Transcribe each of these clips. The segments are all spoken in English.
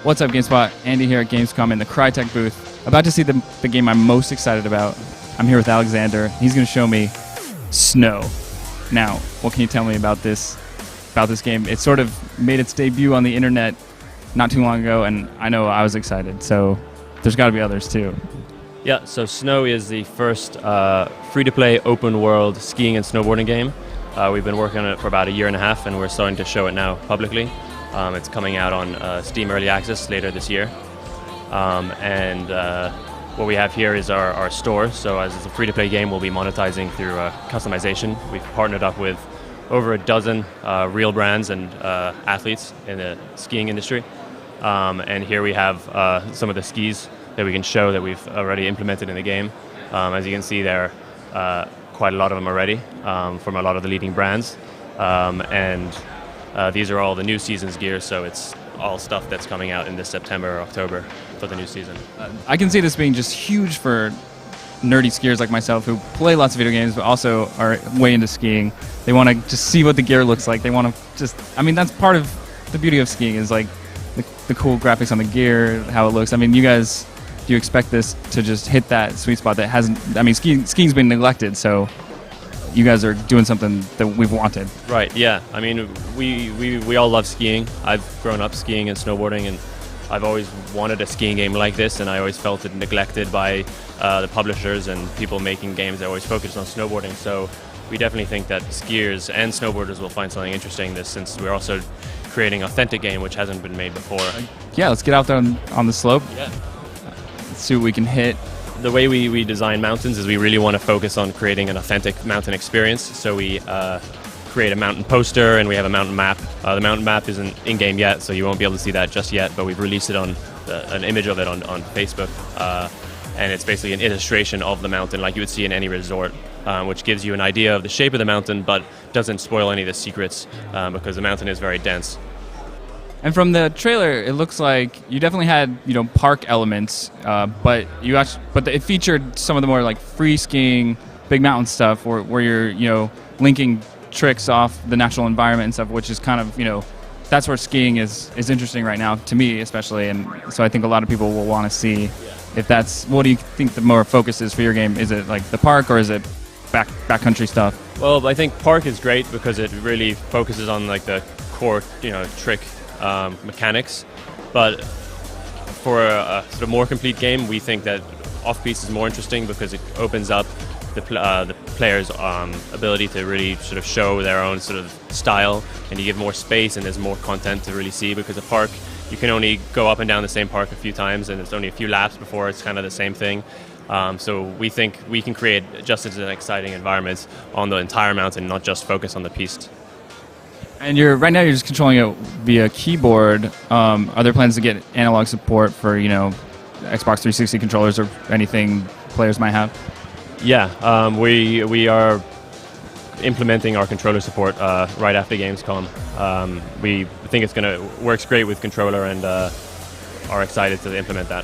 What's up, GameSpot? Andy here at Gamescom in the Crytek booth. About to see the game I'm most excited about. I'm here with Alexander. He's going to show me Snow. Now, what can you tell me about this game? It sort of made its debut on the internet not too long ago, and I know I was excited. So there's got to be others too. Yeah, so Snow is the first free-to-play open-world skiing and snowboarding game. We've been working on it for about a year and a half, and we're starting to show it now publicly. It's coming out on Steam Early Access later this year. What we have here is our store. So as it's a free-to-play game, we'll be monetizing through customization. We've partnered up with over a dozen real brands and athletes in the skiing industry. And here we have some of the skis that we can show that we've already implemented in the game. As you can see, there are quite a lot of them already from a lot of the leading brands. These are all the new season's gear, so it's all stuff that's coming out in this September or October for the new season. I can see this being just huge for nerdy skiers like myself who play lots of video games but also are way into skiing. They want to just see what the gear looks like. They want to just, I mean, that's part of the beauty of skiing is like the cool graphics on the gear, how it looks. I mean, you guys, do you expect this to just hit that sweet spot that hasn't, I mean, skiing's been neglected, so you guys are doing something that we've wanted. Right, yeah. I mean, we all love skiing. I've grown up skiing and snowboarding, and I've always wanted a skiing game like this, and I always felt it neglected by the publishers and people making games that always focused on snowboarding. So we definitely think that skiers and snowboarders will find something interesting in this, since we're also creating an authentic game which hasn't been made before. Yeah, let's get out there on the slope. Yeah. Let's see what we can hit. The way we design mountains is we really want to focus on creating an authentic mountain experience. So we create a mountain poster and we have a mountain map. The mountain map isn't in-game yet, so you won't be able to see that just yet, but we've released it on an image of it on Facebook. And it's basically an illustration of the mountain like you would see in any resort, which gives you an idea of the shape of the mountain but doesn't spoil any of the secrets because the mountain is very dense. And from the trailer, it looks like you definitely had, park elements, but it featured some of the more like free skiing, big mountain stuff, where you're, linking tricks off the natural environment and stuff, which is kind of, that's where skiing is interesting right now, to me especially. And so I think a lot of people will want to see if that's, what do you think the more focus is for your game? Is it like the park or is it backcountry stuff? Well, I think park is great because it really focuses on like the core, trick mechanics, but for a sort of more complete game, we think that off-piste is more interesting because it opens up the player's ability to really sort of show their own sort of style, and you give more space and there's more content to really see, because a park, you can only go up and down the same park a few times and it's only a few laps before it's kind of the same thing. So we think we can create just as an exciting environment on the entire mountain, not just focus on the piste. And right now you're just controlling it via keyboard. Are there plans to get analog support for Xbox 360 controllers or anything players might have? Yeah, we are implementing our controller support right after Gamescom. We think works great with controller and are excited to implement that.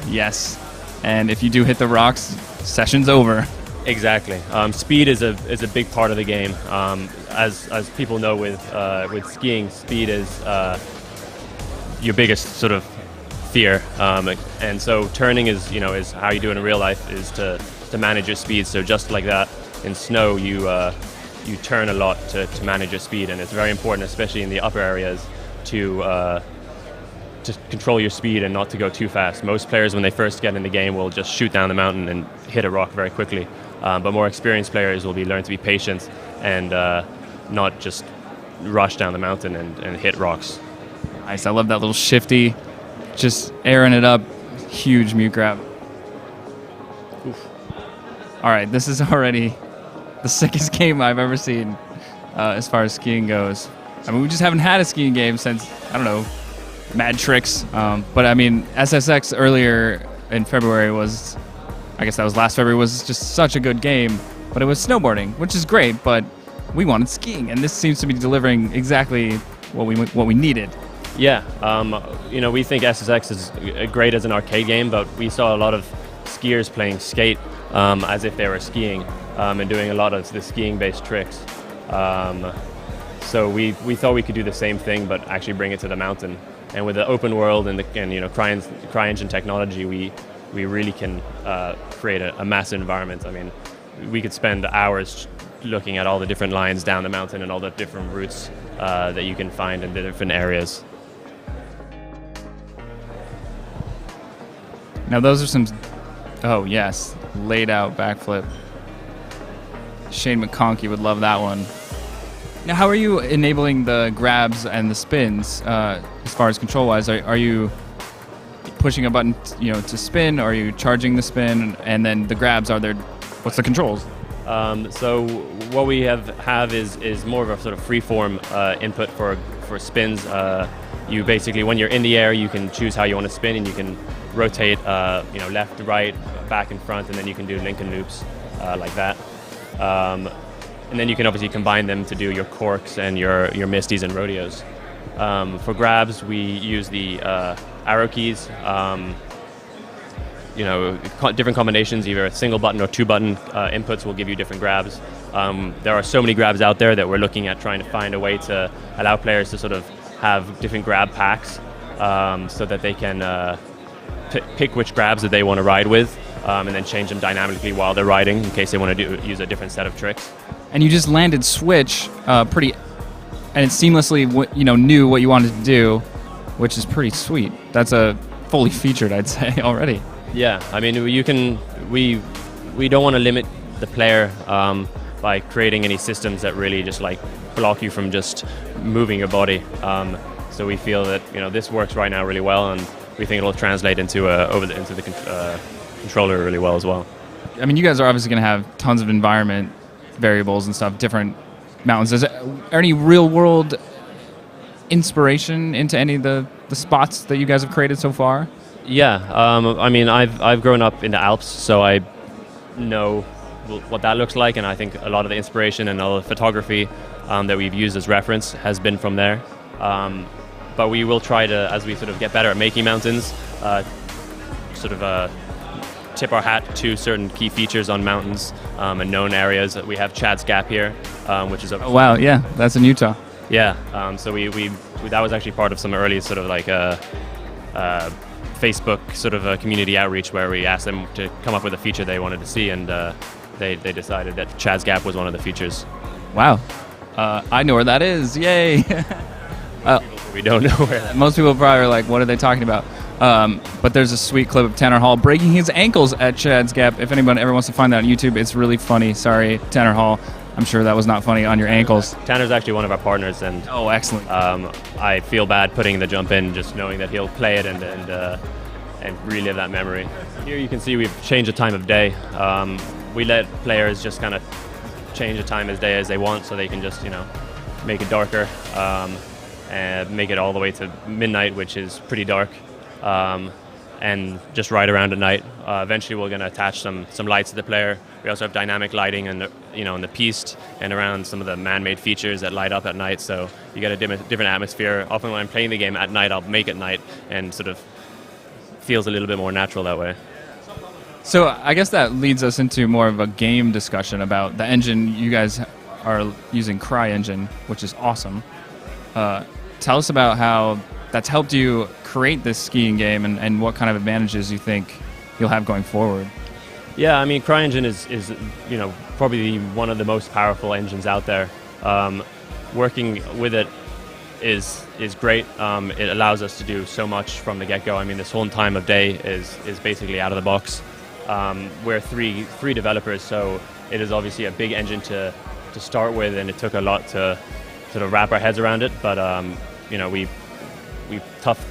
Yes, and if you do hit the rocks, session's over. Exactly. Speed is a big part of the game. As people know, with skiing, speed is your biggest sort of fear, and so turning is how you do it in real life, is to manage your speed. So just like that, in snow you turn a lot to manage your speed, and it's very important, especially in the upper areas, to control your speed and not to go too fast. Most players, when they first get in the game, will just shoot down the mountain and hit a rock very quickly. But more experienced players will learn to be patient and not just rush down the mountain and hit rocks. Nice. I love that little shifty, just airing it up. Huge mute grab. Oof. All right, this is already the sickest game I've ever seen as far as skiing goes. I mean, we just haven't had a skiing game since, I don't know, Mad Tricks. But I mean, SSX earlier in February was, I guess that was last February, was just such a good game. But it was snowboarding, which is great, but we wanted skiing, and this seems to be delivering exactly what we needed. Yeah, we think SSX is great as an arcade game, but we saw a lot of skiers playing skate as if they were skiing and doing a lot of the skiing-based tricks. So we thought we could do the same thing, but actually bring it to the mountain And with the open world and CryEngine technology, we really can create a massive environment. I mean, we could spend hours looking at all the different lines down the mountain and all the different routes that you can find in the different areas. Now those are some, oh yes, laid out backflip. Shane McConkey would love that one. Now how are you enabling the grabs and the spins as far as control-wise? Are you pushing a button to spin, or are you charging the spin, and then the grabs, what's the controls? So what we have is more of a sort of free-form input for spins. You basically, when you're in the air, you can choose how you want to spin, and you can rotate left, right, back and front, and then you can do Lincoln loops like that. And then you can obviously combine them to do your corks and your misties and rodeos. For grabs, we use the arrow keys. Different combinations, either a single button or two button inputs will give you different grabs. There are so many grabs out there that we're looking at trying to find a way to allow players to sort of have different grab packs so that they can pick which grabs that they want to ride with, and then change them dynamically while they're riding in case they want to use a different set of tricks. And you just landed switch and it seamlessly knew what you wanted to do, which is pretty sweet. That's a fully featured, I'd say, already. Yeah, I mean, we don't want to limit the player by creating any systems that really just like block you from just moving your body. So we feel that this works right now really well, and we think it'll translate into the controller really well as well. I mean, you guys are obviously going to have tons of environment variables and stuff, different mountains. Is there any real world inspiration into any of the spots that you guys have created so far? Yeah, I mean, I've grown up in the Alps, so I know what that looks like, and I think a lot of the inspiration and all the photography that we've used as reference has been from there. But we will try to, as we sort of get better at making mountains, tip our hat to certain key features on mountains and known areas. We have Chad's Gap here, which is oh, wow, yeah, that's in Utah. Yeah, so we that was actually part of some early sort of like Facebook sort of a community outreach where we asked them to come up with a feature they wanted to see, and they decided that Chad's Gap was one of the features. Wow, I know where that is! Yay! We don't know where that is. Most people probably are like, what are they talking about? But there's a sweet clip of Tanner Hall breaking his ankles at Chad's Gap. If anyone ever wants to find that on YouTube, it's really funny. Sorry, Tanner Hall. I'm sure that was not funny on your ankles. Tanner's actually one of our partners, and oh, excellent. I feel bad putting the jump in, just knowing that he'll play it and relive that memory. Here you can see we've changed the time of day. We let players just kind of change the time of day as they want, so they can just make it darker and make it all the way to midnight, which is pretty dark. And just ride around at night. Eventually, we're going to attach some lights to the player. We also have dynamic lighting, and in the piste and around some of the man-made features that light up at night. So you get a different atmosphere. Often when I'm playing the game at night, I'll make it night, and sort of feels a little bit more natural that way. So I guess that leads us into more of a game discussion about the engine. You guys are using CryEngine, which is awesome. Tell us about how that's helped you create this skiing game, and what kind of advantages you think you'll have going forward. Yeah, I mean, CryEngine is probably one of the most powerful engines out there. Working with it is great. It allows us to do so much from the get-go. I mean, this whole time of day is basically out of the box. We're three developers, so it is obviously a big engine to start with, and it took a lot to sort of wrap our heads around it. But we've toughed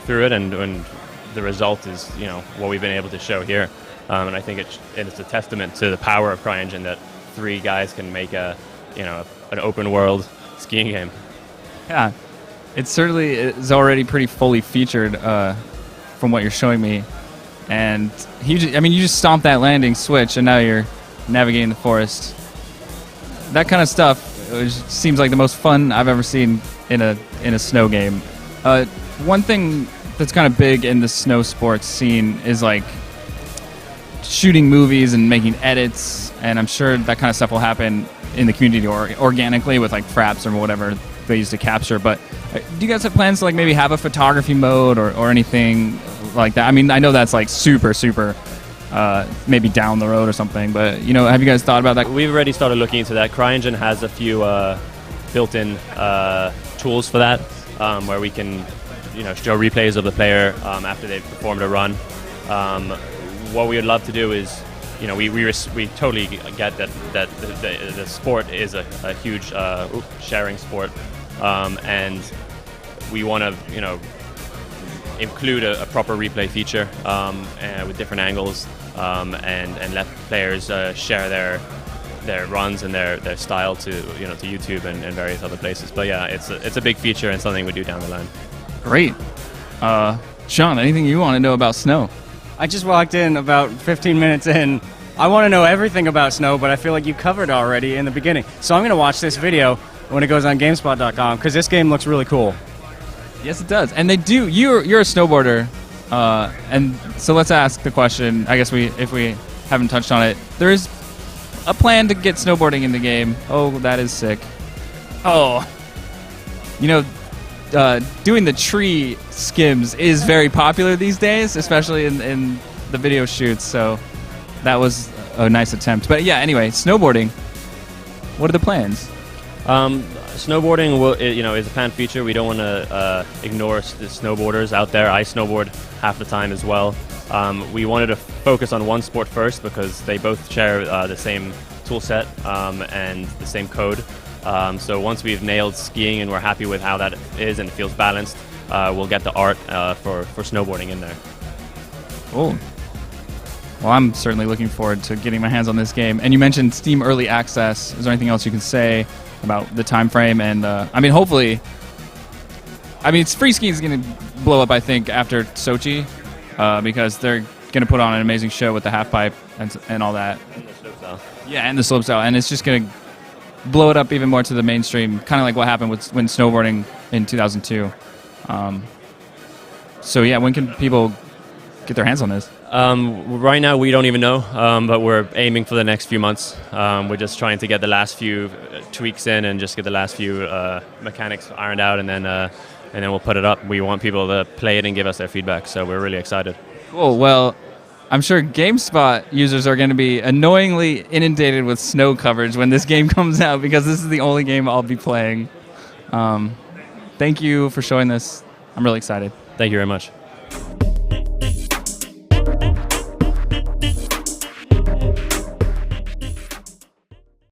through it, and the result is what we've been able to show here. And I think it's a testament to the power of CryEngine that three guys can make an open world skiing game. Yeah, it certainly is already pretty fully featured from what you're showing me. And you just stomped that landing switch, and now you're navigating the forest. That kind of stuff seems like the most fun I've ever seen in a snow game. One thing that's kind of big in the snow sports scene is like shooting movies and making edits, and I'm sure that kind of stuff will happen in the community or organically with like Fraps or whatever they use to capture. But do you guys have plans to like maybe have a photography mode or anything like that? I mean, I know that's like super maybe down the road or something, but have you guys thought about that? We've already started looking into that. CryEngine has a few built-in tools for that, where we can show replays of the player after they've performed a run. What we would love to do is, we totally get that the sport is a huge sharing sport, and we want to include a proper replay feature with different angles, and let players share their runs and their style to to YouTube and various other places. But yeah, it's a big feature and something we do down the line. Great. Sean, anything you want to know about snow? I just walked in about 15 minutes in. I want to know everything about snow, but I feel like you covered it already in the beginning. So I'm going to watch this video when it goes on GameSpot.com because this game looks really cool. Yes, it does. And they do. You're a snowboarder, and so let's ask the question. I guess if we haven't touched on it, there is a plan to get snowboarding in the game. Oh, that is sick. Oh, doing the tree skims is very popular these days, especially in the video shoots. So that was a nice attempt. But yeah, anyway, snowboarding. What are the plans? Snowboarding is a planned feature. We don't want to ignore the snowboarders out there. I snowboard half the time as well. We wanted to focus on one sport first because they both share the same tool set and the same code. So once we've nailed skiing and we're happy with how that is and it feels balanced, we'll get the art for snowboarding in there. Cool. Well, I'm certainly looking forward to getting my hands on this game. And you mentioned Steam Early Access. Is there anything else you can say about the time frame? And hopefully, free skiing is going to blow up, I think, after Sochi, because they're going to put on an amazing show with the half pipe and all that. And the slopestyle. Yeah, and the slopestyle, and it's just going to blow it up even more to the mainstream, kind of like what happened when snowboarding in 2002. So yeah, when can people get their hands on this? Right now, we don't even know, but we're aiming for the next few months. We're just trying to get the last few tweaks in and just get the last few mechanics ironed out, and then we'll put it up. We want people to play it and give us their feedback, so we're really excited. Cool. Well, I'm sure GameSpot users are going to be annoyingly inundated with snow coverage when this game comes out, because this is the only game I'll be playing. Thank you for showing this. I'm really excited. Thank you very much.